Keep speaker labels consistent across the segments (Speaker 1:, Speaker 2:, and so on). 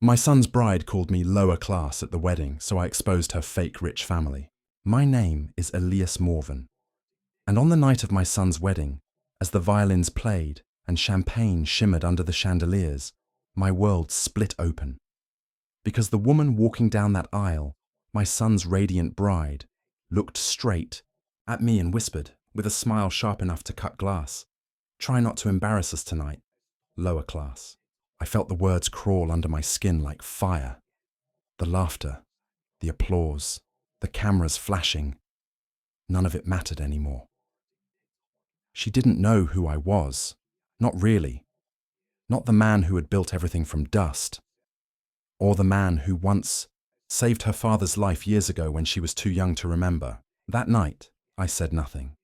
Speaker 1: My son's bride called me lower class at the wedding, so I exposed her fake rich family. My name is Elias Morven. And on the night of my son's wedding, as the violins played and champagne shimmered under the chandeliers, my world split open. Because the woman walking down that aisle, my son's radiant bride, looked straight at me and whispered, with a smile sharp enough to cut glass, "Try not to embarrass us tonight, lower class." I felt the words crawl under my skin like fire. The laughter, the applause, the cameras flashing, none of it mattered anymore. She didn't know who I was. Not really. Not the man who had built everything from dust. Or the man who once saved her father's life years ago when she was too young to remember. That night, I said nothing.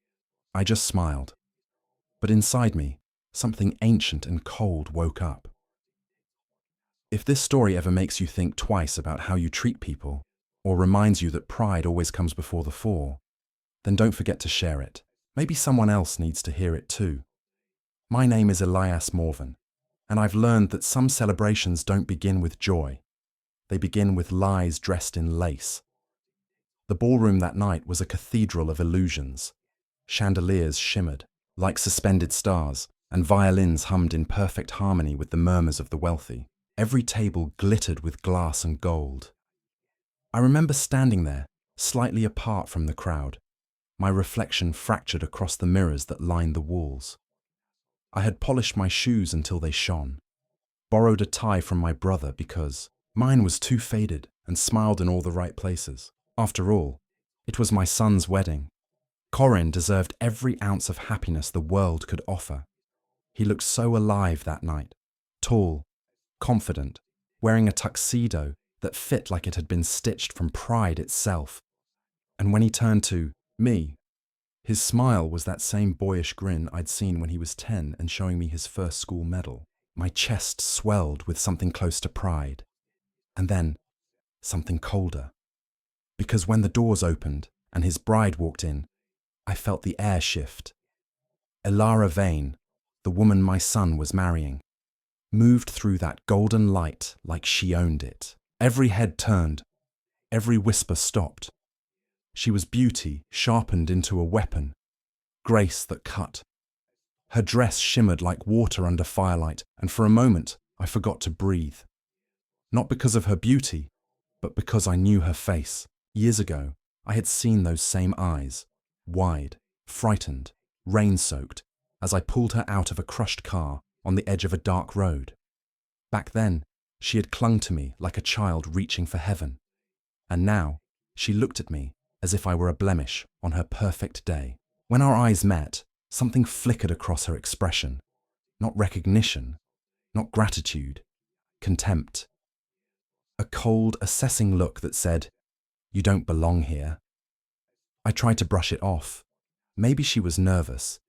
Speaker 1: I just smiled. But inside me, something ancient and cold woke up. If this story ever makes you think twice about how you treat people, or reminds you that pride always comes before the fall, then don't forget to share it. Maybe someone else needs to hear it too. My name is Elias Morven, and I've learned that some celebrations don't begin with joy. They begin with lies dressed in lace. The ballroom that night was a cathedral of illusions. Chandeliers shimmered like suspended stars, and violins hummed in perfect harmony with the murmurs of the wealthy. Every table glittered with glass and gold. I remember standing there, slightly apart from the crowd, my reflection fractured across the mirrors that lined the walls. I had polished my shoes until they shone, borrowed a tie from my brother because mine was too faded, and smiled in all the right places. After all, it was my son's wedding. Corin deserved every ounce of happiness the world could offer. He looked so alive that night, tall, confident, wearing a tuxedo that fit like it had been stitched from pride itself. And when he turned to me, his smile was that same boyish grin I'd seen when he was 10 and showing me his first school medal. My chest swelled with something close to pride. And then, something colder. Because when the doors opened and his bride walked in, I felt the air shift. Elara Vane, the woman my son was marrying, moved through that golden light like she owned it. Every head turned, every whisper stopped. She was beauty sharpened into a weapon, grace that cut. Her dress shimmered like water under firelight, and for a moment I forgot to breathe. Not because of her beauty, but because I knew her face. Years ago, I had seen those same eyes, wide, frightened, rain-soaked, as I pulled her out of a crushed car on the edge of a dark road. Back then, she had clung to me like a child reaching for heaven. And now, she looked at me as if I were a blemish on her perfect day. When our eyes met, something flickered across her expression. Not recognition, not gratitude, contempt. A cold, assessing look that said, "You don't belong here." I tried to brush it off. Maybe she was nervous.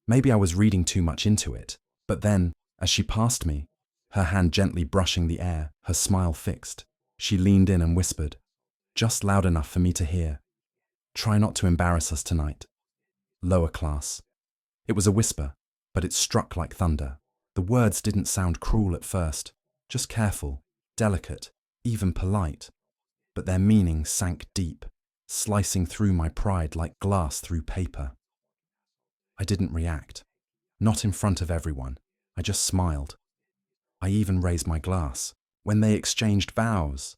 Speaker 1: Maybe I was reading too much into it. But then, as she passed me, her hand gently brushing the air, her smile fixed, she leaned in and whispered, just loud enough for me to hear, "Try not to embarrass us tonight, lower class." It was a whisper, but it struck like thunder. The words didn't sound cruel at first, just careful, delicate, even polite. But their meaning sank deep, slicing through my pride like glass through paper. I didn't react. Not in front of everyone. I just smiled. I even raised my glass. When they exchanged vows.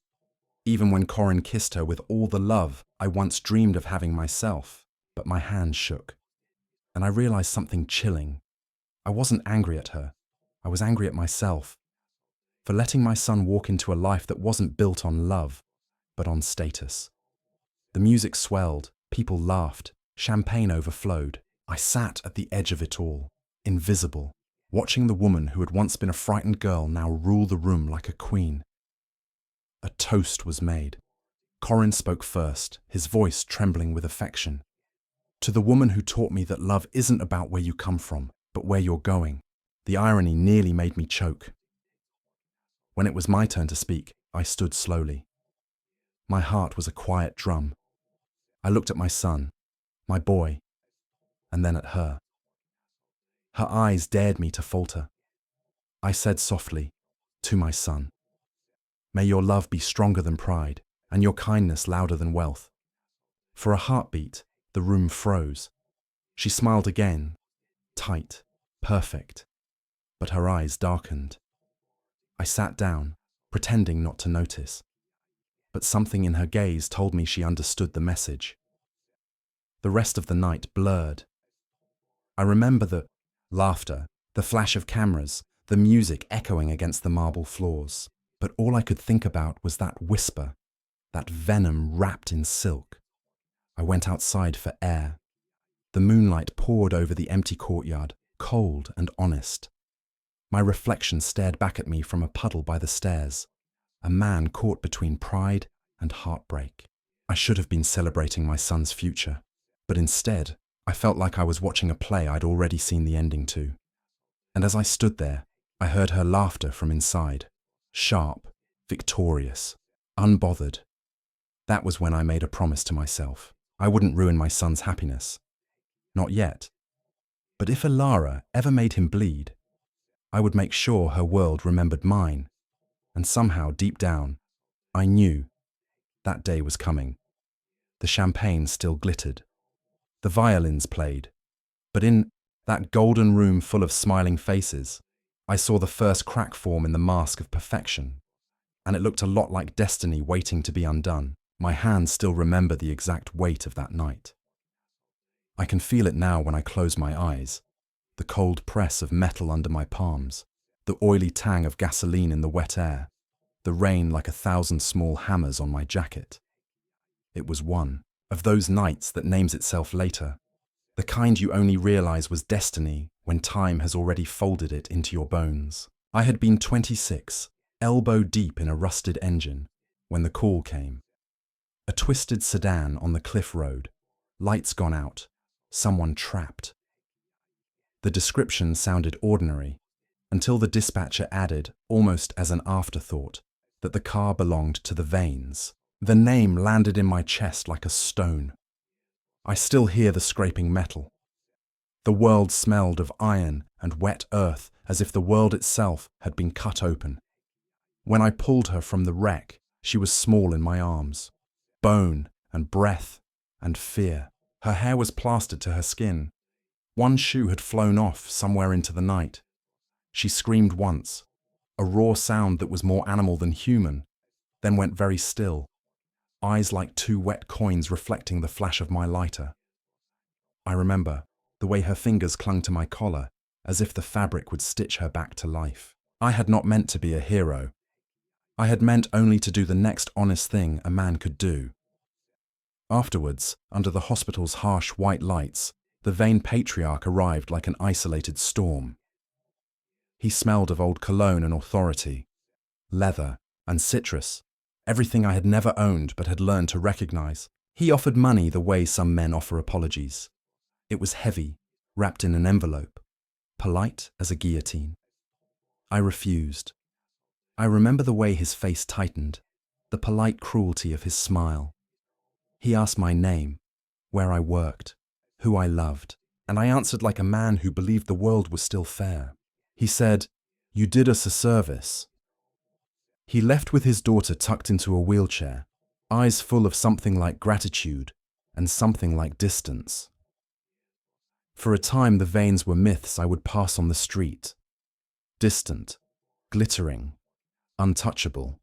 Speaker 1: Even when Corin kissed her with all the love I once dreamed of having myself. But my hand shook. And I realized something chilling. I wasn't angry at her. I was angry at myself. For letting my son walk into a life that wasn't built on love, but on status. The music swelled, people laughed, champagne overflowed. I sat at the edge of it all, invisible, watching the woman who had once been a frightened girl now rule the room like a queen. A toast was made. Corin spoke first, his voice trembling with affection. To the woman who taught me that love isn't about where you come from, but where you're going. The irony nearly made me choke. When it was my turn to speak, I stood slowly. My heart was a quiet drum. I looked at my son, my boy, and then at her. Her eyes dared me to falter. I said softly, to my son, May your love be stronger than pride, and your kindness louder than wealth. For a heartbeat, the room froze. She smiled again, tight, perfect, but her eyes darkened. I sat down, pretending not to notice, but something in her gaze told me she understood the message. The rest of the night blurred. I remember the laughter, the flash of cameras, the music echoing against the marble floors, but all I could think about was that whisper, that venom wrapped in silk. I went outside for air. The moonlight poured over the empty courtyard, cold and honest. My reflection stared back at me from a puddle by the stairs, a man caught between pride and heartbreak. I should have been celebrating my son's future, but instead, I felt like I was watching a play I'd already seen the ending to. And as I stood there, I heard her laughter from inside, sharp, victorious, unbothered. That was when I made a promise to myself. I wouldn't ruin my son's happiness. Not yet. But if Alara ever made him bleed, I would make sure her world remembered mine. And somehow, deep down, I knew that day was coming. The champagne still glittered. The violins played. But in that golden room full of smiling faces, I saw the first crack form in the mask of perfection. And it looked a lot like destiny waiting to be undone. My hands still remember the exact weight of that night. I can feel it now when I close my eyes. The cold press of metal under my palms, the oily tang of gasoline in the wet air, the rain like 1,000 small hammers on my jacket. It was one of those nights that names itself later, the kind you only realize was destiny when time has already folded it into your bones. I had been 26, elbow deep in a rusted engine, when the call came. A twisted sedan on the cliff road, lights gone out, someone trapped. The description sounded ordinary, until the dispatcher added, almost as an afterthought, that the car belonged to the Vanes. The name landed in my chest like a stone. I still hear the scraping metal. The world smelled of iron and wet earth as if the world itself had been cut open. When I pulled her from the wreck, she was small in my arms. Bone and breath and fear. Her hair was plastered to her skin. One shoe had flown off somewhere into the night. She screamed once, a raw sound that was more animal than human, then went very still, eyes like two wet coins reflecting the flash of my lighter. I remember the way her fingers clung to my collar, as if the fabric would stitch her back to life. I had not meant to be a hero. I had meant only to do the next honest thing a man could do. Afterwards, under the hospital's harsh white lights, the Vane patriarch arrived like an isolated storm. He smelled of old cologne and authority, leather and citrus, everything I had never owned but had learned to recognize. He offered money the way some men offer apologies. It was heavy, wrapped in an envelope, polite as a guillotine. I refused. I remember the way his face tightened, the polite cruelty of his smile. He asked my name, where I worked, who I loved, and I answered like a man who believed the world was still fair. He said, "You did us a service." He left with his daughter tucked into a wheelchair, eyes full of something like gratitude and something like distance. For a time the Vanes were myths I would pass on the street. Distant, glittering, untouchable.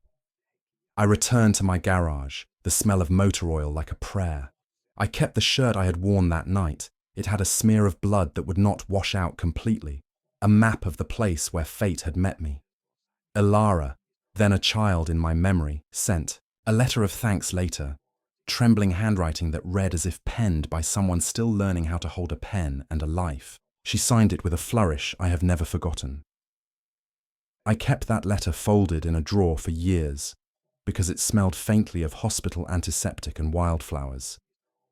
Speaker 1: I returned to my garage, the smell of motor oil like a prayer. I kept the shirt I had worn that night. It had a smear of blood that would not wash out completely, a map of the place where fate had met me. Alara, then a child in my memory, sent a letter of thanks later, trembling handwriting that read as if penned by someone still learning how to hold a pen and a life. She signed it with a flourish I have never forgotten. I kept that letter folded in a drawer for years, because it smelled faintly of hospital antiseptic and wildflowers,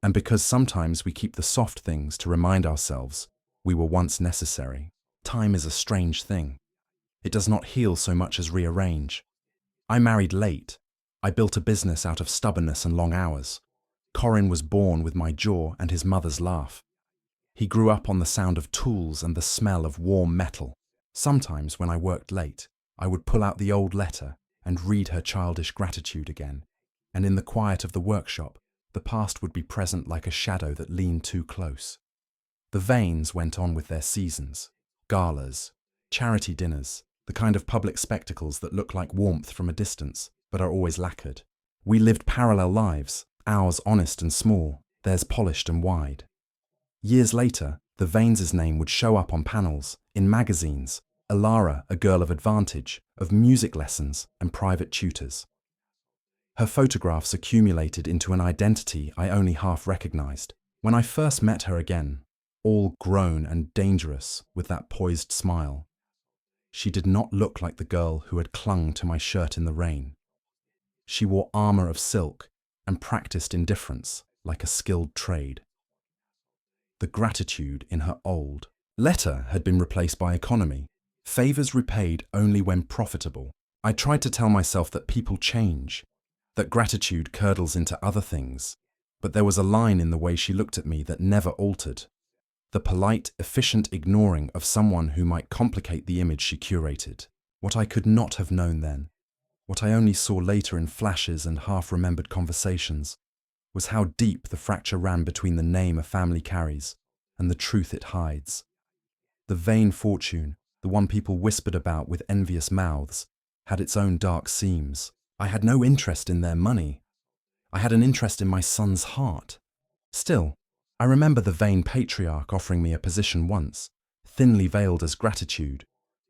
Speaker 1: and because sometimes we keep the soft things to remind ourselves we were once necessary. Time is a strange thing. It does not heal so much as rearrange. I married late. I built a business out of stubbornness and long hours. Corin was born with my jaw and his mother's laugh. He grew up on the sound of tools and the smell of warm metal. Sometimes when I worked late, I would pull out the old letter and read her childish gratitude again, and in the quiet of the workshop, the past would be present like a shadow that leaned too close. The Vanes went on with their seasons, galas, charity dinners, the kind of public spectacles that look like warmth from a distance, but are always lacquered. We lived parallel lives, ours honest and small, theirs polished and wide. Years later, the Vanes' name would show up on panels, in magazines, Alara, a girl of advantage, of music lessons and private tutors. Her photographs accumulated into an identity I only half recognized. When I first met her again, all grown and dangerous with that poised smile, she did not look like the girl who had clung to my shirt in the rain. She wore armor of silk and practiced indifference like a skilled trade. The gratitude in her old letter had been replaced by economy, favors repaid only when profitable. I tried to tell myself that people change, that gratitude curdles into other things, but there was a line in the way she looked at me that never altered. The polite, efficient ignoring of someone who might complicate the image she curated. What I could not have known then, what I only saw later in flashes and half-remembered conversations, was how deep the fracture ran between the name a family carries and the truth it hides. The vain fortune, the one people whispered about with envious mouths, had its own dark seams. I had no interest in their money. I had an interest in my son's heart. Still, I remember the vain patriarch offering me a position once, thinly veiled as gratitude,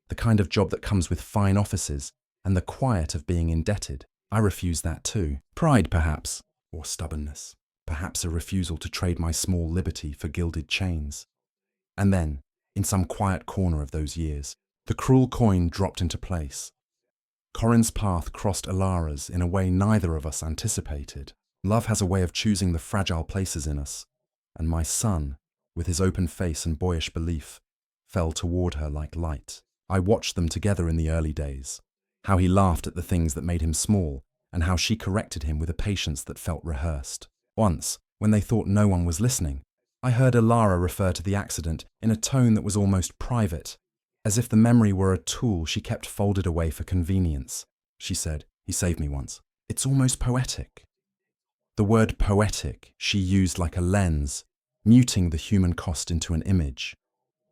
Speaker 1: the kind of job that comes with fine offices and the quiet of being indebted. I refused that too. Pride, perhaps, or stubbornness, perhaps a refusal to trade my small liberty for gilded chains. And then, in some quiet corner of those years, the cruel coin dropped into place. Corin's path crossed Alara's in a way neither of us anticipated. Love has a way of choosing the fragile places in us, and my son, with his open face and boyish belief, fell toward her like light. I watched them together in the early days, how he laughed at the things that made him small, and how she corrected him with a patience that felt rehearsed. Once, when they thought no one was listening, I heard Alara refer to the accident in a tone that was almost private, as if the memory were a tool she kept folded away for convenience. She said, "He saved me once." It's almost poetic. The word poetic she used like a lens, muting the human cost into an image.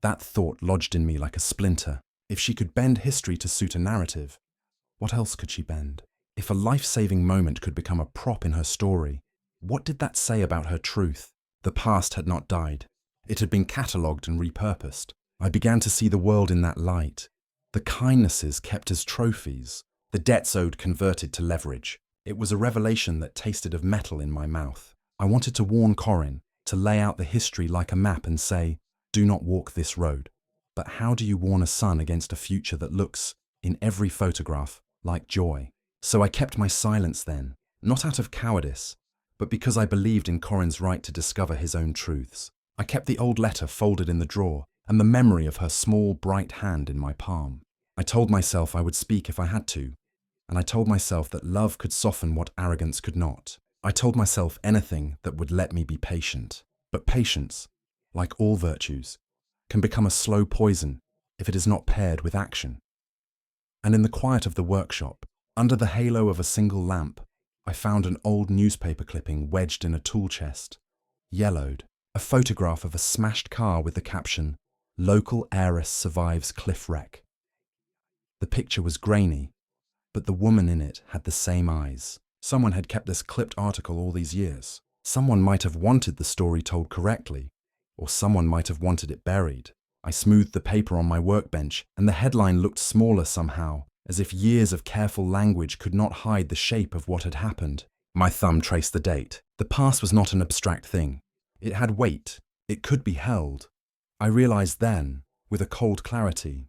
Speaker 1: That thought lodged in me like a splinter. If she could bend history to suit a narrative, what else could she bend? If a life-saving moment could become a prop in her story, what did that say about her truth? The past had not died. It had been catalogued and repurposed. I began to see the world in that light. The kindnesses kept as trophies, the debts owed converted to leverage. It was a revelation that tasted of metal in my mouth. I wanted to warn Corin, to lay out the history like a map and say, "Do not walk this road." But how do you warn a son against a future that looks, in every photograph, like joy? So I kept my silence then, not out of cowardice, but because I believed in Corin's right to discover his own truths. I kept the old letter folded in the drawer and the memory of her small, bright hand in my palm. I told myself I would speak if I had to, and I told myself that love could soften what arrogance could not. I told myself anything that would let me be patient. But patience, like all virtues, can become a slow poison if it is not paired with action. And in the quiet of the workshop, under the halo of a single lamp, I found an old newspaper clipping wedged in a tool chest, yellowed, a photograph of a smashed car with the caption, "Local heiress survives cliff wreck." The picture was grainy, but the woman in it had the same eyes. Someone had kept this clipped article all these years. Someone might have wanted the story told correctly, or someone might have wanted it buried. I smoothed the paper on my workbench, and the headline looked smaller somehow, as if years of careful language could not hide the shape of what had happened. My thumb traced the date. The past was not an abstract thing. It had weight. It could be held. I realized then, with a cold clarity,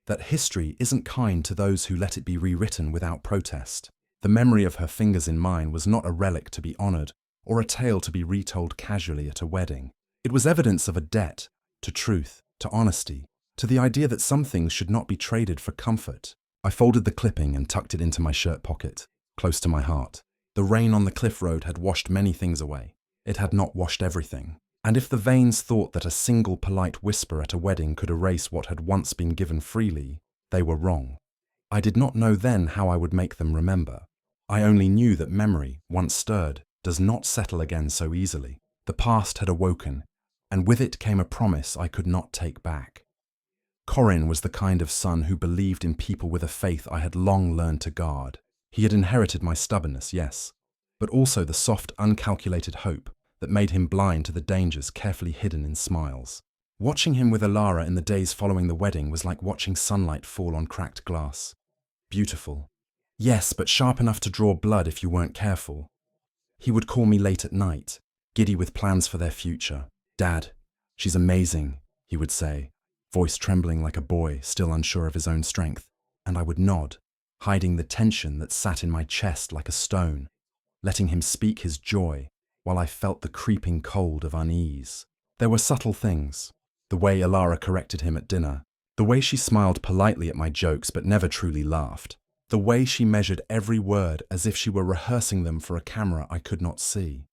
Speaker 1: that history isn't kind to those who let it be rewritten without protest. The memory of her fingers in mine was not a relic to be honored, or a tale to be retold casually at a wedding. It was evidence of a debt to truth, to honesty, to the idea that some things should not be traded for comfort. I folded the clipping and tucked it into my shirt pocket, close to my heart. The rain on the cliff road had washed many things away. It had not washed everything. And if the Vanes thought that a single polite whisper at a wedding could erase what had once been given freely, they were wrong. I did not know then how I would make them remember. I only knew that memory, once stirred, does not settle again so easily. The past had awoken, and with it came a promise I could not take back. Corin was the kind of son who believed in people with a faith I had long learned to guard. He had inherited my stubbornness, yes, but also the soft, uncalculated hope that made him blind to the dangers carefully hidden in smiles. Watching him with Alara in the days following the wedding was like watching sunlight fall on cracked glass. Beautiful. Yes, but sharp enough to draw blood if you weren't careful. He would call me late at night, giddy with plans for their future. "Dad, she's amazing," he would say, voice trembling like a boy still unsure of his own strength, and I would nod, hiding the tension that sat in my chest like a stone, letting him speak his joy while I felt the creeping cold of unease. There were subtle things. The way Alara corrected him at dinner, the way she smiled politely at my jokes but never truly laughed, the way she measured every word as if she were rehearsing them for a camera I could not see.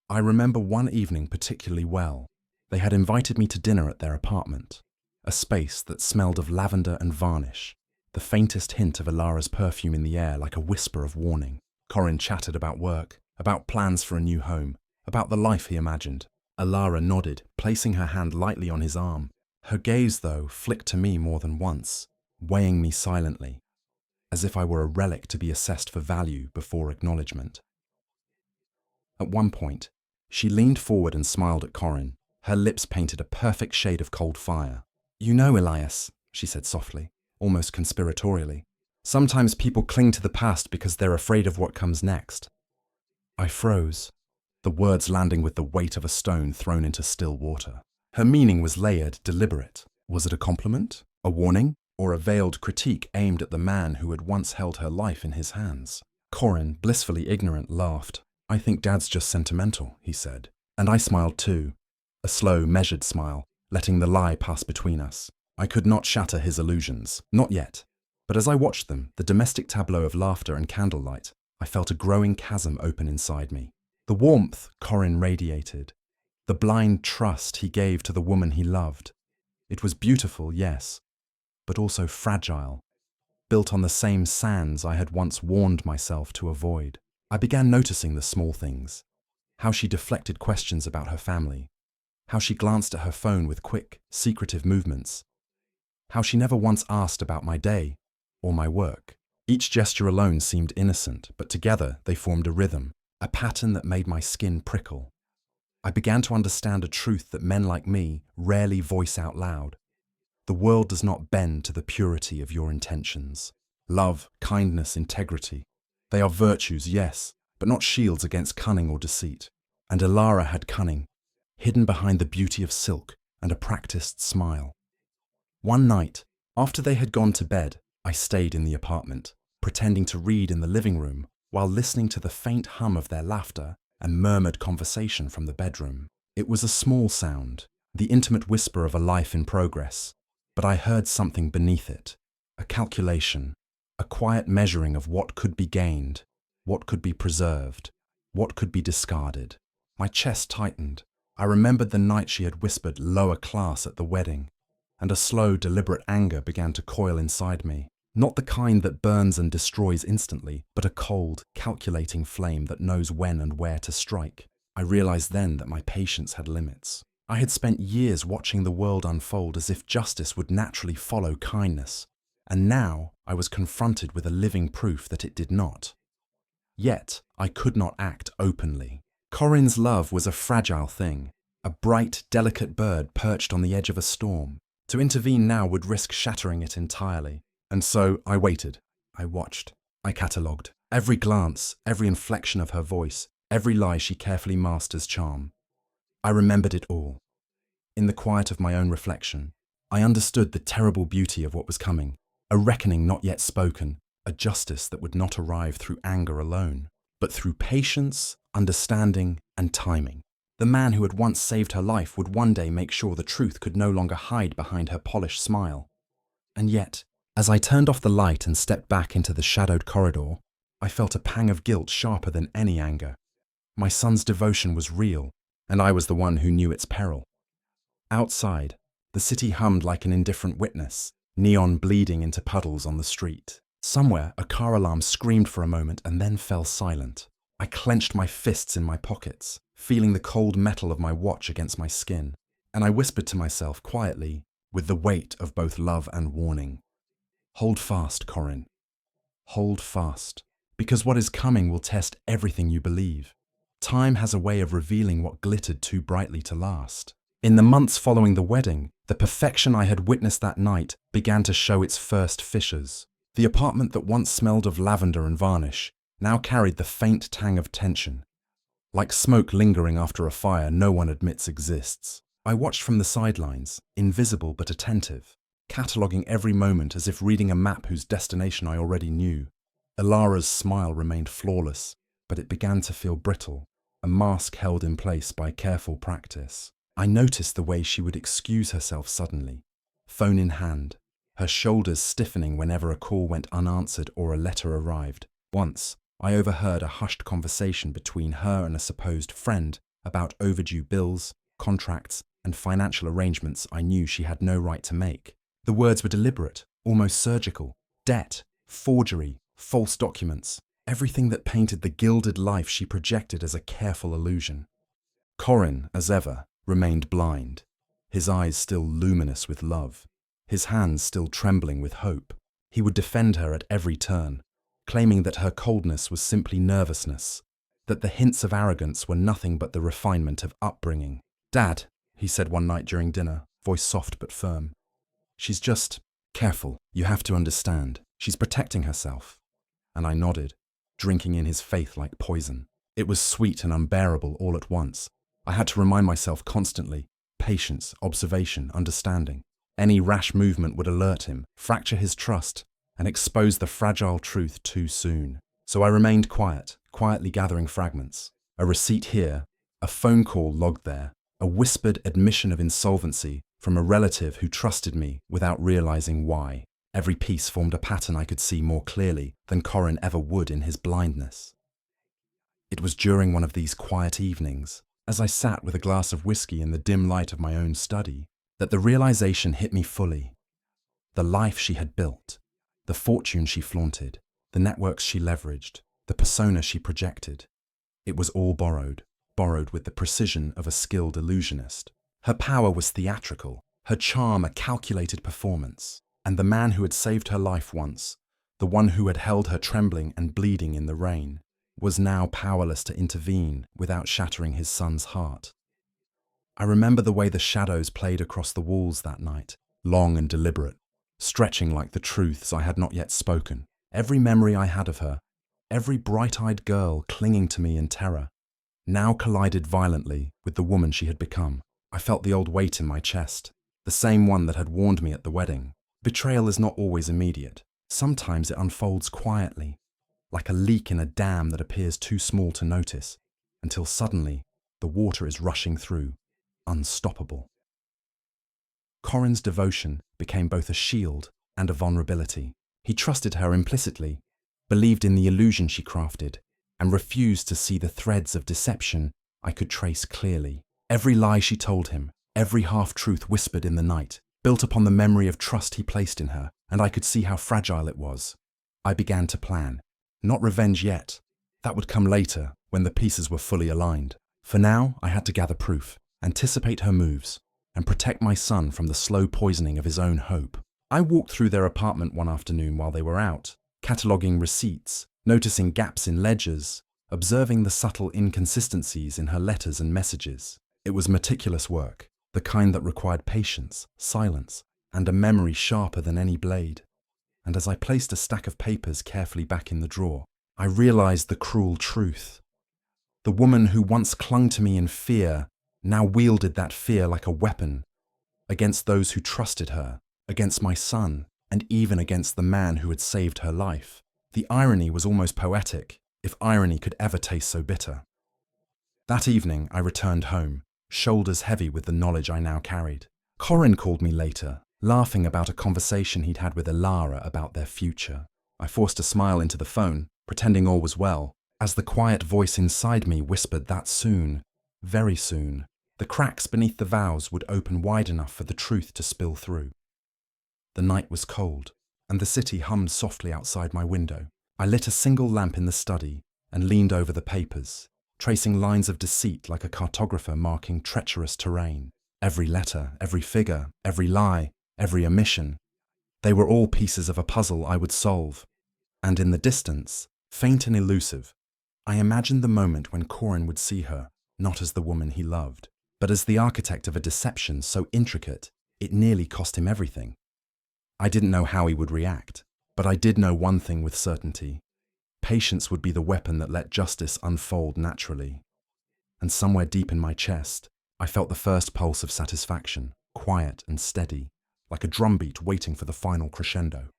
Speaker 1: I remember one evening particularly well. They had invited me to dinner at their apartment, a space that smelled of lavender and varnish, the faintest hint of Alara's perfume in the air like a whisper of warning. Corin chattered about work, about plans for a new home, about the life he imagined. Alara nodded, placing her hand lightly on his arm. Her gaze, though, flicked to me more than once, weighing me silently, as if I were a relic to be assessed for value before acknowledgement. At one point, she leaned forward and smiled at Corin. Her lips painted a perfect shade of cold fire. "You know, Elias," she said softly, almost conspiratorially, "sometimes people cling to the past because they're afraid of what comes next." I froze, the words landing with the weight of a stone thrown into still water. Her meaning was layered, deliberate. Was it a compliment, a warning, or a veiled critique aimed at the man who had once held her life in his hands? Corin, blissfully ignorant, laughed. "I think Dad's just sentimental," he said. And I smiled too, a slow, measured smile, letting the lie pass between us. I could not shatter his illusions, not yet. But as I watched them, the domestic tableau of laughter and candlelight, I felt a growing chasm open inside me. The warmth Corin radiated, the blind trust he gave to the woman he loved. It was beautiful, yes, but also fragile, built on the same sands I had once warned myself to avoid. I began noticing the small things, how she deflected questions about her family, how she glanced at her phone with quick, secretive movements, how she never once asked about my day or my work. Each gesture alone seemed innocent, but together they formed a rhythm, a pattern that made my skin prickle. I began to understand a truth that men like me rarely voice out loud. The world does not bend to the purity of your intentions. Love, kindness, integrity. They are virtues, yes, but not shields against cunning or deceit. And Alara had cunning, hidden behind the beauty of silk and a practiced smile. One night, after they had gone to bed, I stayed in the apartment, pretending to read in the living room while listening to the faint hum of their laughter and murmured conversation from the bedroom. It was a small sound, the intimate whisper of a life in progress, but I heard something beneath it, a calculation, a quiet measuring of what could be gained, what could be preserved, what could be discarded. My chest tightened. I remembered the night she had whispered lower class at the wedding, and a slow, deliberate anger began to coil inside me. Not the kind that burns and destroys instantly, but a cold, calculating flame that knows when and where to strike. I realized then that my patience had limits. I had spent years watching the world unfold as if justice would naturally follow kindness, and now I was confronted with a living proof that it did not. Yet, I could not act openly. Corin's love was a fragile thing, a bright, delicate bird perched on the edge of a storm. To intervene now would risk shattering it entirely. And so I waited, I watched, I catalogued. Every glance, every inflection of her voice, every lie she carefully masked as charm. I remembered it all. In the quiet of my own reflection, I understood the terrible beauty of what was coming, a reckoning not yet spoken, a justice that would not arrive through anger alone, but through patience, understanding, and timing. The man who had once saved her life would one day make sure the truth could no longer hide behind her polished smile. And yet, as I turned off the light and stepped back into the shadowed corridor, I felt a pang of guilt sharper than any anger. My son's devotion was real, and I was the one who knew its peril. Outside, the city hummed like an indifferent witness, neon bleeding into puddles on the street. Somewhere, a car alarm screamed for a moment and then fell silent. I clenched my fists in my pockets, feeling the cold metal of my watch against my skin, and I whispered to myself quietly, with the weight of both love and warning, "Hold fast, Corin. Hold fast, because what is coming will test everything you believe. Time has a way of revealing what glittered too brightly to last." In the months following the wedding, the perfection I had witnessed that night began to show its first fissures. The apartment that once smelled of lavender and varnish now carried the faint tang of tension. Like smoke lingering after a fire no one admits exists. I watched from the sidelines, invisible but attentive, cataloguing every moment as if reading a map whose destination I already knew. Ilara's smile remained flawless, but it began to feel brittle, a mask held in place by careful practice. I noticed the way she would excuse herself suddenly, phone in hand, her shoulders stiffening whenever a call went unanswered or a letter arrived. Once, I overheard a hushed conversation between her and a supposed friend about overdue bills, contracts, and financial arrangements I knew she had no right to make. The words were deliberate, almost surgical. Debt, forgery, false documents, everything that painted the gilded life she projected as a careful illusion. Corin, as ever, remained blind, his eyes still luminous with love, his hands still trembling with hope. He would defend her at every turn, claiming that her coldness was simply nervousness, that the hints of arrogance were nothing but the refinement of upbringing. "Dad," he said one night during dinner, voice soft but firm, "she's just careful. You have to understand. She's protecting herself." And I nodded, drinking in his faith like poison. It was sweet and unbearable all at once. I had to remind myself constantly, patience, observation, understanding. Any rash movement would alert him, fracture his trust, and expose the fragile truth too soon. So I remained quietly gathering fragments. A receipt here, a phone call logged there, a whispered admission of insolvency from a relative who trusted me without realizing why. Every piece formed a pattern I could see more clearly than Corin ever would in his blindness. It was during one of these quiet evenings, as I sat with a glass of whiskey in the dim light of my own study, that the realization hit me fully. The life she had built, the fortune she flaunted, the networks she leveraged, the persona she projected. It was all borrowed with the precision of a skilled illusionist. Her power was theatrical, her charm a calculated performance, and the man who had saved her life once, the one who had held her trembling and bleeding in the rain, was now powerless to intervene without shattering his son's heart. I remember the way the shadows played across the walls that night, long and deliberate, stretching like the truths I had not yet spoken. Every memory I had of her, every bright-eyed girl clinging to me in terror, now collided violently with the woman she had become. I felt the old weight in my chest, the same one that had warned me at the wedding. Betrayal is not always immediate. Sometimes it unfolds quietly, like a leak in a dam that appears too small to notice, until suddenly the water is rushing through, unstoppable. Corin's devotion became both a shield and a vulnerability. He trusted her implicitly, believed in the illusion she crafted, and refused to see the threads of deception I could trace clearly. Every lie she told him, every half-truth whispered in the night, built upon the memory of trust he placed in her, and I could see how fragile it was. I began to plan. Not revenge yet. That would come later, when the pieces were fully aligned. For now, I had to gather proof, anticipate her moves, and protect my son from the slow poisoning of his own hope. I walked through their apartment one afternoon while they were out, cataloguing receipts, noticing gaps in ledgers, observing the subtle inconsistencies in her letters and messages. It was meticulous work, the kind that required patience, silence, and a memory sharper than any blade. And as I placed a stack of papers carefully back in the drawer, I realized the cruel truth. The woman who once clung to me in fear now wielded that fear like a weapon, against those who trusted her, against my son, and even against the man who had saved her life. The irony was almost poetic, if irony could ever taste so bitter. That evening I returned home, shoulders heavy with the knowledge I now carried. Corin called me later, laughing about a conversation he'd had with Ilara about their future. I forced a smile into the phone, pretending all was well, as the quiet voice inside me whispered that soon, very soon, the cracks beneath the vows would open wide enough for the truth to spill through. The night was cold, and the city hummed softly outside my window. I lit a single lamp in the study and leaned over the papers, tracing lines of deceit like a cartographer marking treacherous terrain. Every letter, every figure, every lie, every omission, they were all pieces of a puzzle I would solve. And in the distance, faint and elusive, I imagined the moment when Corin would see her, not as the woman he loved, but as the architect of a deception so intricate it nearly cost him everything. I didn't know how he would react, but I did know one thing with certainty. Patience would be the weapon that let justice unfold naturally. And somewhere deep in my chest, I felt the first pulse of satisfaction, quiet and steady, like a drumbeat waiting for the final crescendo.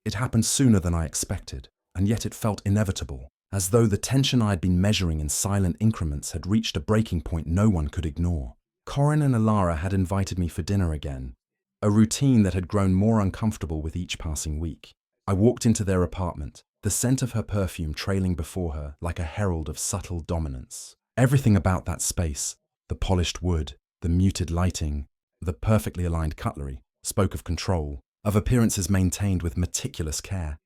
Speaker 1: It happened sooner than I expected, and yet it felt inevitable, as though the tension I had been measuring in silent increments had reached a breaking point no one could ignore. Corin and Alara had invited me for dinner again, a routine that had grown more uncomfortable with each passing week. I walked into their apartment, the scent of her perfume trailing before her like a herald of subtle dominance. Everything about that space, the polished wood, the muted lighting, the perfectly aligned cutlery, spoke of control, of appearances maintained with meticulous care.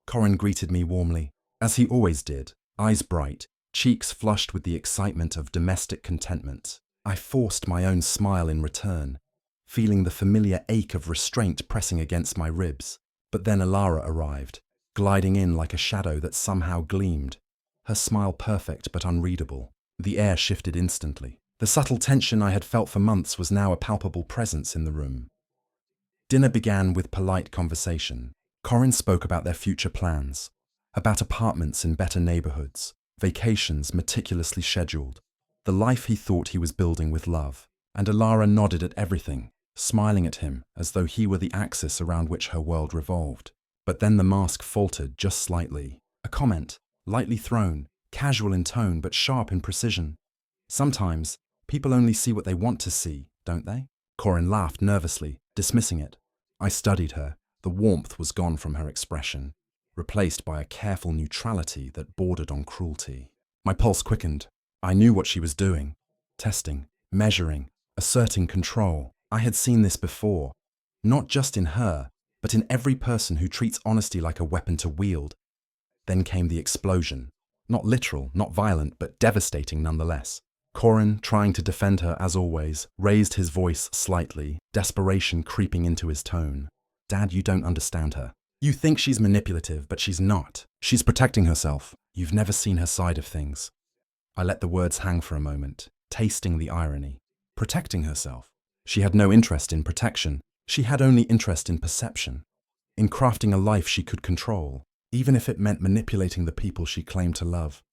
Speaker 1: Corin greeted me warmly, as he always did, eyes bright, cheeks flushed with the excitement of domestic contentment. I forced my own smile in return, feeling the familiar ache of restraint pressing against my ribs. But then Alara arrived, gliding in like a shadow that somehow gleamed, her smile perfect but unreadable. The air shifted instantly. The subtle tension I had felt for months was now a palpable presence in the room. Dinner began with polite conversation. Corin spoke about their future plans, about apartments in better neighborhoods, vacations meticulously scheduled, the life he thought he was building with love. And Alara nodded at everything, smiling at him as though he were the axis around which her world revolved. But then the mask faltered just slightly. A comment, lightly thrown, casual in tone but sharp in precision. Sometimes, people only see what they want to see, don't they? Corin laughed nervously, dismissing it. I studied her. The warmth was gone from her expression, replaced by a careful neutrality that bordered on cruelty. My pulse quickened. I knew what she was doing. Testing, measuring, asserting control. I had seen this before, not just in her, but in every person who treats honesty like a weapon to wield. Then came the explosion. Not literal, not violent, but devastating nonetheless. Corin, trying to defend her as always, raised his voice slightly, desperation creeping into his tone. Dad, you don't understand her. You think she's manipulative, but she's not. She's protecting herself. You've never seen her side of things. I let the words hang for a moment, tasting the irony. Protecting herself. She had no interest in protection. She had only interest in perception, in crafting a life she could control, even if it meant manipulating the people she claimed to love.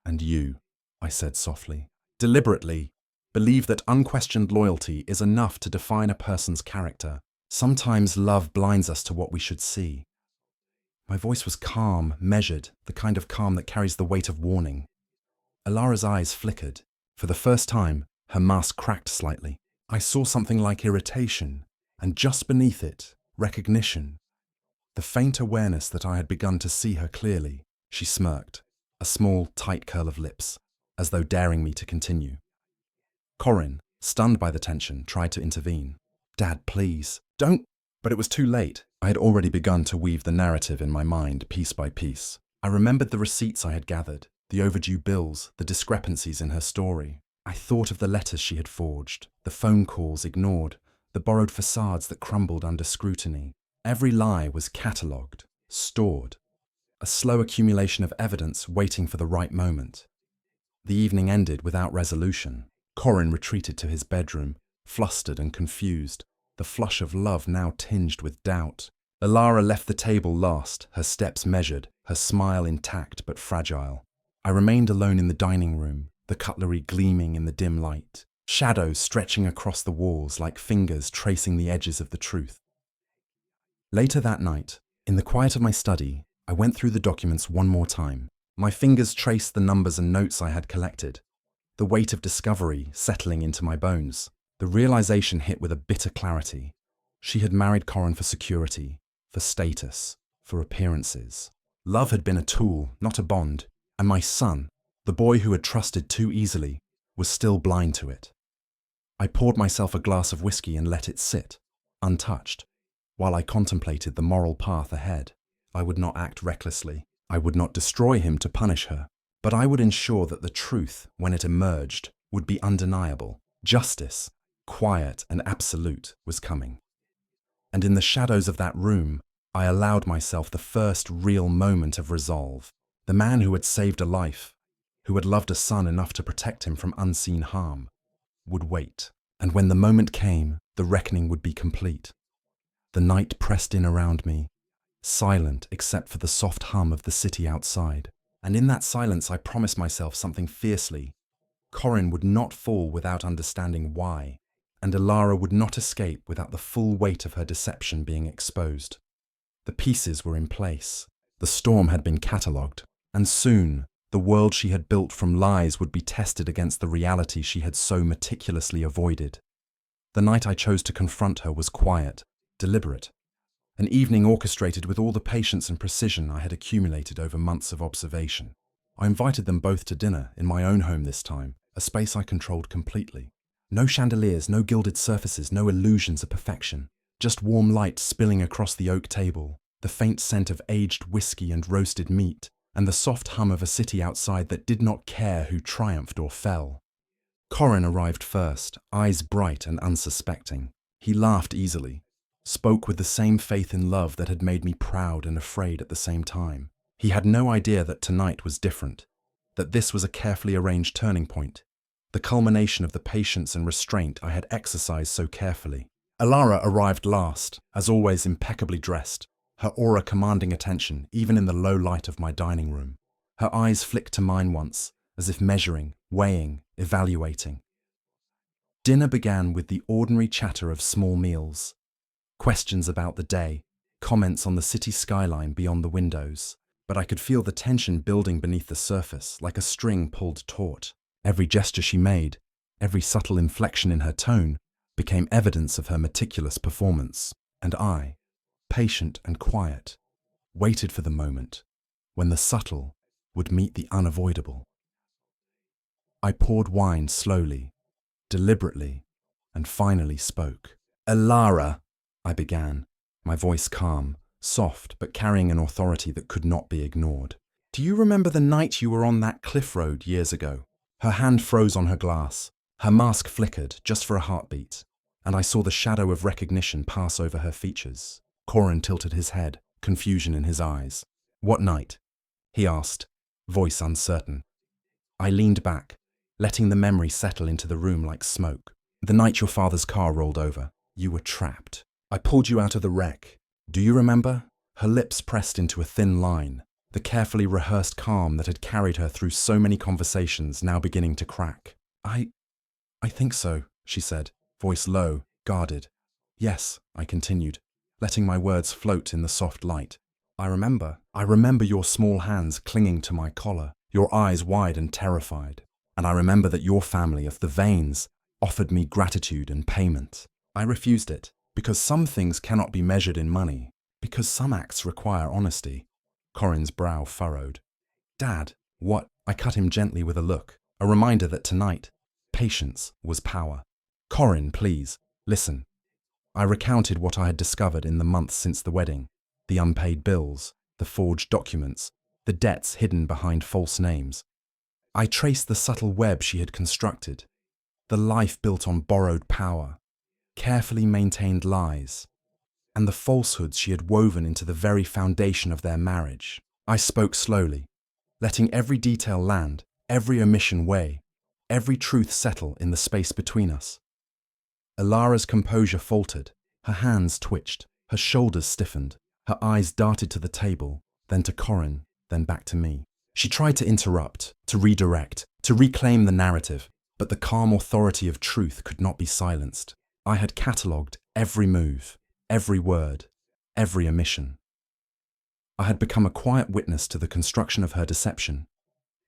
Speaker 1: And you, I said softly, deliberately, believe that unquestioned loyalty is enough to define a person's character. Sometimes love blinds us to what we should see. My voice was calm, measured, the kind of calm that carries the weight of warning. Alara's eyes flickered. For the first time, her mask cracked slightly. I saw something like irritation, and just beneath it, recognition. The faint awareness that I had begun to see her clearly. She smirked, a small, tight curl of lips, as though daring me to continue. Corin, stunned by the tension, tried to intervene. Dad, please, don't. But it was too late. I had already begun to weave the narrative in my mind, piece by piece. I remembered the receipts I had gathered, the overdue bills, the discrepancies in her story. I thought of the letters she had forged, the phone calls ignored, the borrowed facades that crumbled under scrutiny. Every lie was catalogued, stored, a slow accumulation of evidence waiting for the right moment. The evening ended without resolution. Corin retreated to his bedroom, flustered and confused, the flush of love now tinged with doubt. Alara left the table last, her steps measured, her smile intact but fragile. I remained alone in the dining room, the cutlery gleaming in the dim light, shadows stretching across the walls like fingers tracing the edges of the truth. Later that night, in the quiet of my study, I went through the documents one more time. My fingers traced the numbers and notes I had collected, the weight of discovery settling into my bones. The realization hit with a bitter clarity. She had married Corin for security, for status, for appearances. Love had been a tool, not a bond, and my son, the boy who had trusted too easily, was still blind to it. I poured myself a glass of whiskey and let it sit, untouched. while I contemplated the moral path ahead. I would not act recklessly. I would not destroy him to punish her. But I would ensure that the truth, when it emerged, would be undeniable. Justice, quiet and absolute, was coming. And in the shadows of that room, I allowed myself the first real moment of resolve. The man who had saved a life, who had loved a son enough to protect him from unseen harm, would wait. And when the moment came, the reckoning would be complete. The night pressed in around me, silent except for the soft hum of the city outside. And in that silence I promised myself something fiercely. Corin would not fall without understanding why, and Alara would not escape without the full weight of her deception being exposed. The pieces were in place. The storm had been catalogued, and soon the world she had built from lies would be tested against the reality she had so meticulously avoided. The night I chose to confront her was quiet, deliberate. An evening orchestrated with all the patience and precision I had accumulated over months of observation. I invited them both to dinner in my own home this time, a space I controlled completely. No chandeliers, no gilded surfaces, no illusions of perfection. Just warm light spilling across the oak table, the faint scent of aged whiskey and roasted meat, and the soft hum of a city outside that did not care who triumphed or fell. Corin arrived first, eyes bright and unsuspecting. He laughed easily, spoke with the same faith in love that had made me proud and afraid at the same time. He had no idea that tonight was different, that this was a carefully arranged turning point, the culmination of the patience and restraint I had exercised so carefully. Alara arrived last, as always impeccably dressed, her aura commanding attention even in the low light of my dining room. Her eyes flicked to mine once, as if measuring, weighing, evaluating. Dinner began with the ordinary chatter of small meals, questions about the day, comments on the city skyline beyond the windows. But I could feel the tension building beneath the surface, like a string pulled taut. Every gesture she made, every subtle inflection in her tone, became evidence of her meticulous performance. And I, patient and quiet, waited for the moment when the subtle would meet the unavoidable. I poured wine slowly, deliberately, and finally spoke. "Alara," I began, my voice calm, soft but carrying an authority that could not be ignored. "Do you remember the night you were on that cliff road years ago?" Her hand froze on her glass. Her mask flickered, just for a heartbeat, and I saw the shadow of recognition pass over her features. Corin tilted his head, confusion in his eyes. "What night?" he asked, voice uncertain. I leaned back, letting the memory settle into the room like smoke. "The night your father's car rolled over. You were trapped. I pulled you out of the wreck. Do you remember?" Her lips pressed into a thin line, the carefully rehearsed calm that had carried her through so many conversations now beginning to crack. I think so," she said, voice low, guarded. "Yes," I continued, letting my words float in the soft light. I remember your small hands clinging to my collar, your eyes wide and terrified. And I remember that your family of the Vanes offered me gratitude and payment. I refused it, because some things cannot be measured in money, because some acts require honesty." Corin's brow furrowed. "Dad, what?" I cut him gently with a look, a reminder that tonight, patience was power. "Corin, please, listen." I recounted what I had discovered in the months since the wedding, the unpaid bills, the forged documents, the debts hidden behind false names. I traced the subtle web she had constructed, the life built on borrowed power, carefully maintained lies, and the falsehoods she had woven into the very foundation of their marriage. I spoke slowly, letting every detail land, every omission weigh, every truth settle in the space between us. Alara's composure faltered, her hands twitched, her shoulders stiffened, her eyes darted to the table, then to Corin, then back to me. She tried to interrupt, to redirect, to reclaim the narrative, but the calm authority of truth could not be silenced. I had catalogued every move, every word, every omission. I had become a quiet witness to the construction of her deception,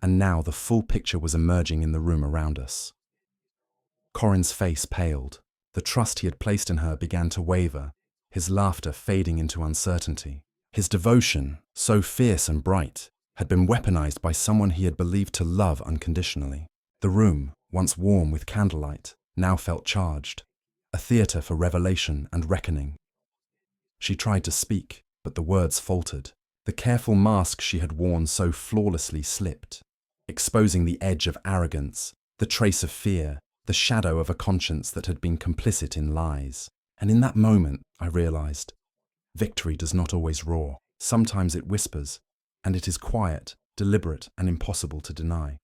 Speaker 1: and now the full picture was emerging in the room around us. Corin's face paled. The trust he had placed in her began to waver, his laughter fading into uncertainty. His devotion, so fierce and bright, had been weaponized by someone he had believed to love unconditionally. The room, once warm with candlelight, now felt charged, a theatre for revelation and reckoning. She tried to speak, but the words faltered. The careful mask she had worn so flawlessly slipped, exposing the edge of arrogance, the trace of fear, the shadow of a conscience that had been complicit in lies. And in that moment, I realized, victory does not always roar. Sometimes it whispers, and it is quiet, deliberate, and impossible to deny.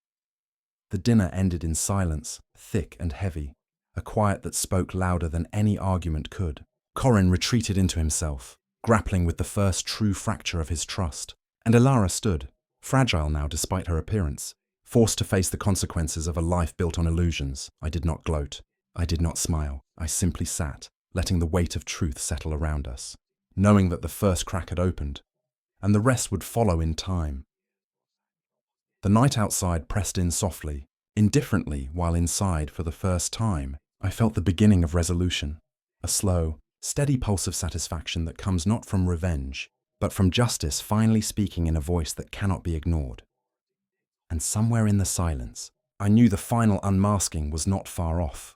Speaker 1: The dinner ended in silence, thick and heavy, a quiet that spoke louder than any argument could. Corin retreated into himself, grappling with the first true fracture of his trust, and Elara stood, fragile now despite her appearance, forced to face the consequences of a life built on illusions. I did not gloat. I did not smile. I simply sat, letting the weight of truth settle around us, knowing that the first crack had opened, and the rest would follow in time. The night outside pressed in softly, indifferently, while inside, for the first time, I felt the beginning of resolution, a slow, steady pulse of satisfaction that comes not from revenge, but from justice finally speaking in a voice that cannot be ignored. And somewhere in the silence, I knew the final unmasking was not far off.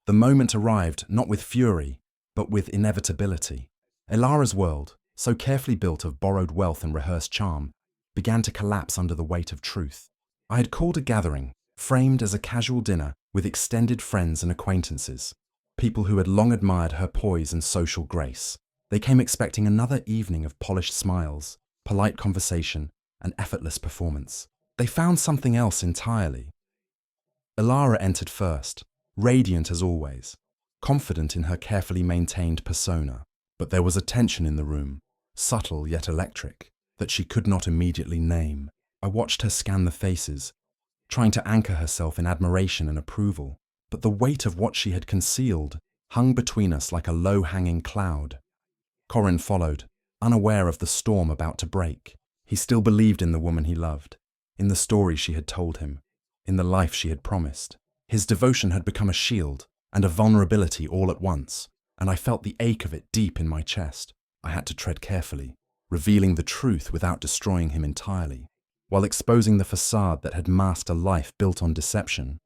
Speaker 1: The moment arrived not with fury, but with inevitability. Elara's world, so carefully built of borrowed wealth and rehearsed charm, began to collapse under the weight of truth. I had called a gathering, framed as a casual dinner with extended friends and acquaintances, people who had long admired her poise and social grace. They came expecting another evening of polished smiles, polite conversation, and effortless performance. They found something else entirely. Elara entered first, radiant as always, confident in her carefully maintained persona. But there was a tension in the room, subtle yet electric, that she could not immediately name. I watched her scan the faces, trying to anchor herself in admiration and approval, but the weight of what she had concealed hung between us like a low-hanging cloud. Corin followed, unaware of the storm about to break. He still believed in the woman he loved, in the story she had told him, in the life she had promised. His devotion had become a shield and a vulnerability all at once, and I felt the ache of it deep in my chest. I had to tread carefully, revealing the truth without destroying him entirely, while exposing the facade that had masked a life built on deception.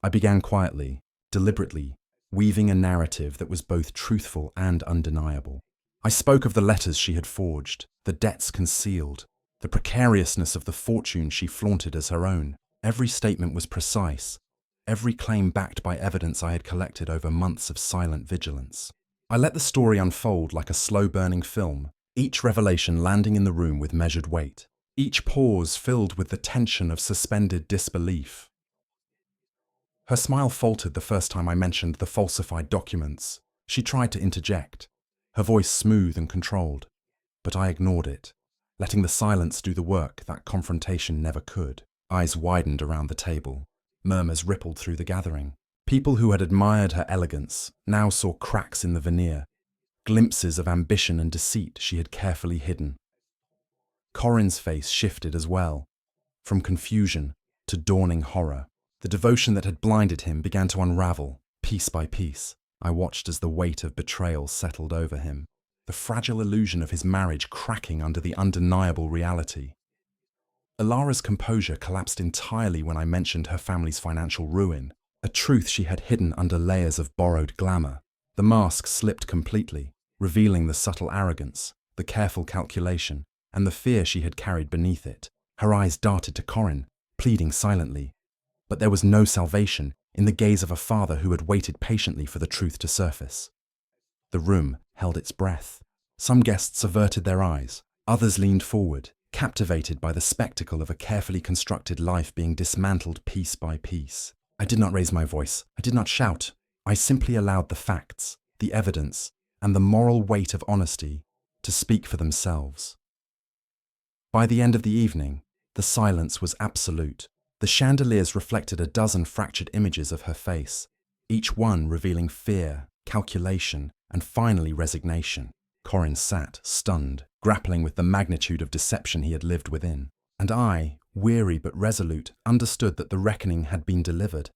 Speaker 1: I began quietly, deliberately, weaving a narrative that was both truthful and undeniable. I spoke of the letters she had forged, the debts concealed, the precariousness of the fortune she flaunted as her own. Every statement was precise, every claim backed by evidence I had collected over months of silent vigilance. I let the story unfold like a slow-burning film, each revelation landing in the room with measured weight, each pause filled with the tension of suspended disbelief. Her smile faltered the first time I mentioned the falsified documents. She tried to interject, her voice smooth and controlled, but I ignored it, letting the silence do the work that confrontation never could. Eyes widened around the table. Murmurs rippled through the gathering. People who had admired her elegance now saw cracks in the veneer, glimpses of ambition and deceit she had carefully hidden. Corin's face shifted as well, from confusion to dawning horror. The devotion that had blinded him began to unravel, piece by piece. I watched as the weight of betrayal settled over him, the fragile illusion of his marriage cracking under the undeniable reality. Elara's composure collapsed entirely when I mentioned her family's financial ruin, a truth she had hidden under layers of borrowed glamour. The mask slipped completely, revealing the subtle arrogance, the careful calculation, and the fear she had carried beneath it. Her eyes darted to Corin, pleading silently. But there was no salvation in the gaze of a father who had waited patiently for the truth to surface. The room held its breath. Some guests averted their eyes, others leaned forward, captivated by the spectacle of a carefully constructed life being dismantled piece by piece. I did not raise my voice. I did not shout. I simply allowed the facts, the evidence, and the moral weight of honesty to speak for themselves. By the end of the evening, the silence was absolute. The chandeliers reflected a dozen fractured images of her face, each one revealing fear, calculation, and finally resignation. Corin sat, stunned, grappling with the magnitude of deception he had lived within. And I, weary but resolute, understood that the reckoning had been delivered.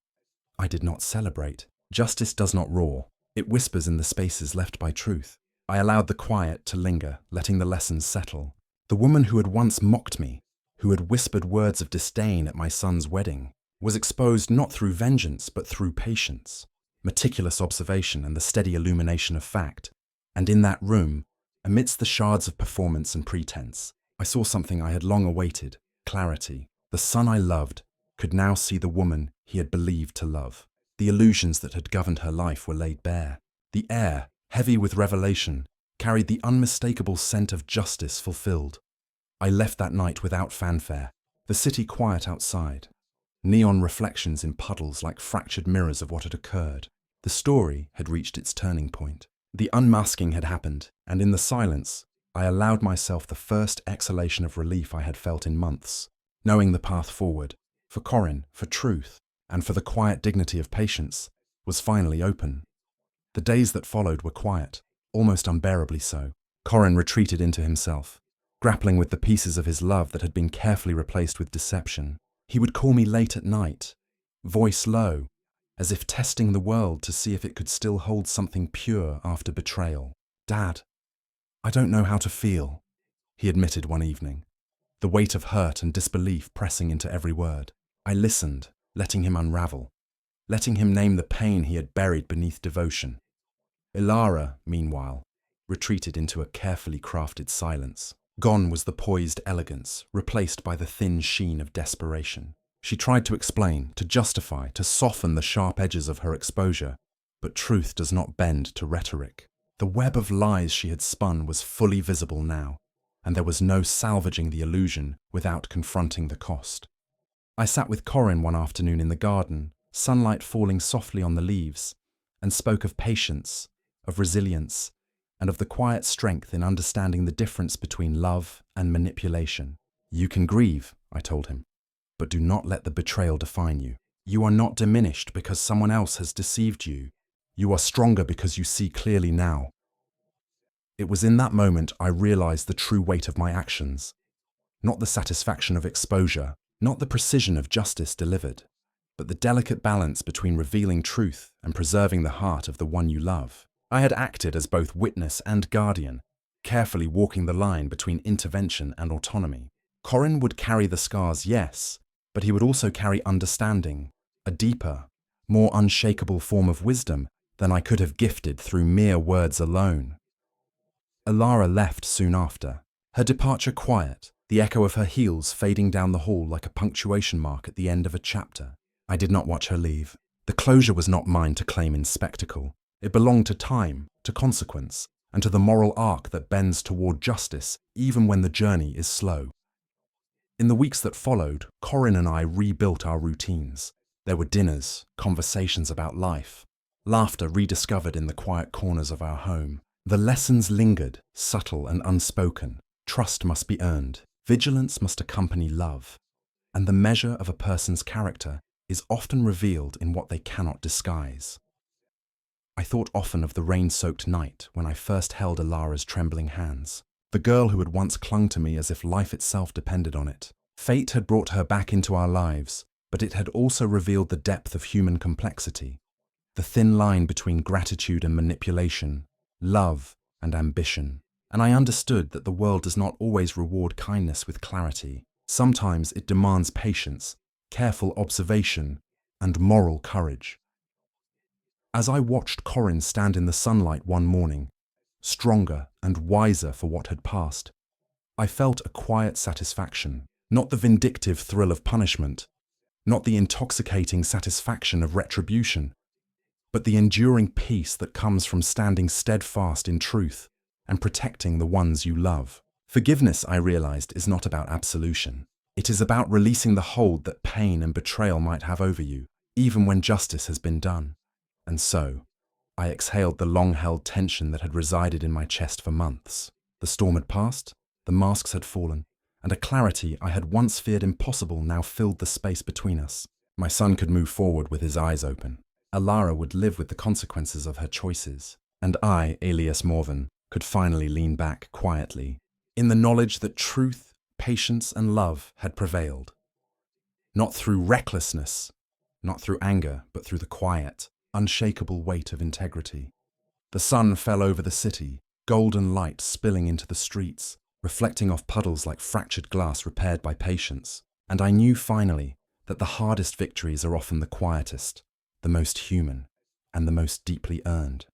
Speaker 1: I did not celebrate. Justice does not roar. It whispers in the spaces left by truth. I allowed the quiet to linger, letting the lessons settle. The woman who had once mocked me, who had whispered words of disdain at my son's wedding, was exposed not through vengeance but through patience, meticulous observation, and the steady illumination of fact. And in that room, Amidst the shards of performance and pretense, I saw something I had long awaited: clarity. The son I loved could now see the woman he had believed to love. The illusions that had governed her life were laid bare. The air, heavy with revelation, carried the unmistakable scent of justice fulfilled. I left that night without fanfare, the city quiet outside. Neon reflections in puddles like fractured mirrors of what had occurred. The story had reached its turning point. The unmasking had happened, and in the silence, I allowed myself the first exhalation of relief I had felt in months, knowing the path forward, for Corin, for truth, and for the quiet dignity of patience, was finally open. The days that followed were quiet, almost unbearably so. Corin retreated into himself, grappling with the pieces of his love that had been carefully replaced with deception. He would call me late at night, voice low, as if testing the world to see if it could still hold something pure after betrayal. "Dad, I don't know how to feel," he admitted one evening, the weight of hurt and disbelief pressing into every word. I listened, letting him unravel, letting him name the pain he had buried beneath devotion. Ilara, meanwhile, retreated into a carefully crafted silence. Gone was the poised elegance, replaced by the thin sheen of desperation. She tried to explain, to justify, to soften the sharp edges of her exposure, but truth does not bend to rhetoric. The web of lies she had spun was fully visible now, and there was no salvaging the illusion without confronting the cost. I sat with Corin one afternoon in the garden, sunlight falling softly on the leaves, and spoke of patience, of resilience, and of the quiet strength in understanding the difference between love and manipulation. "You can grieve," I told him, "but do not let the betrayal define you. You are not diminished because someone else has deceived you. You are stronger because you see clearly now." It was in that moment I realized the true weight of my actions. Not the satisfaction of exposure, not the precision of justice delivered, but the delicate balance between revealing truth and preserving the heart of the one you love. I had acted as both witness and guardian, carefully walking the line between intervention and autonomy. Corin would carry the scars, yes, but he would also carry understanding, a deeper, more unshakable form of wisdom than I could have gifted through mere words alone. Ilara left soon after, her departure quiet, the echo of her heels fading down the hall like a punctuation mark at the end of a chapter. I did not watch her leave. The closure was not mine to claim in spectacle. It belonged to time, to consequence, and to the moral arc that bends toward justice even when the journey is slow. In the weeks that followed, Corin and I rebuilt our routines. There were dinners, conversations about life, laughter rediscovered in the quiet corners of our home. The lessons lingered, subtle and unspoken. Trust must be earned. Vigilance must accompany love. And the measure of a person's character is often revealed in what they cannot disguise. I thought often of the rain-soaked night when I first held Ilara's trembling hands. The girl who had once clung to me as if life itself depended on it. Fate had brought her back into our lives, but it had also revealed the depth of human complexity, the thin line between gratitude and manipulation, love and ambition. And I understood that the world does not always reward kindness with clarity. Sometimes it demands patience, careful observation, and moral courage. As I watched Corin stand in the sunlight one morning, stronger and wiser for what had passed, I felt a quiet satisfaction, not the vindictive thrill of punishment, not the intoxicating satisfaction of retribution, but the enduring peace that comes from standing steadfast in truth and protecting the ones you love. Forgiveness, I realized, is not about absolution. It is about releasing the hold that pain and betrayal might have over you, even when justice has been done. And so, I exhaled the long-held tension that had resided in my chest for months. The storm had passed, the masks had fallen, and a clarity I had once feared impossible now filled the space between us. My son could move forward with his eyes open. Ilara would live with the consequences of her choices, and I, Elias Morven, could finally lean back quietly, in the knowledge that truth, patience, and love had prevailed. Not through recklessness, not through anger, but through the quiet, unshakable weight of integrity. The sun fell over the city, golden light spilling into the streets, reflecting off puddles like fractured glass repaired by patience. And I knew finally that the hardest victories are often the quietest, the most human, and the most deeply earned.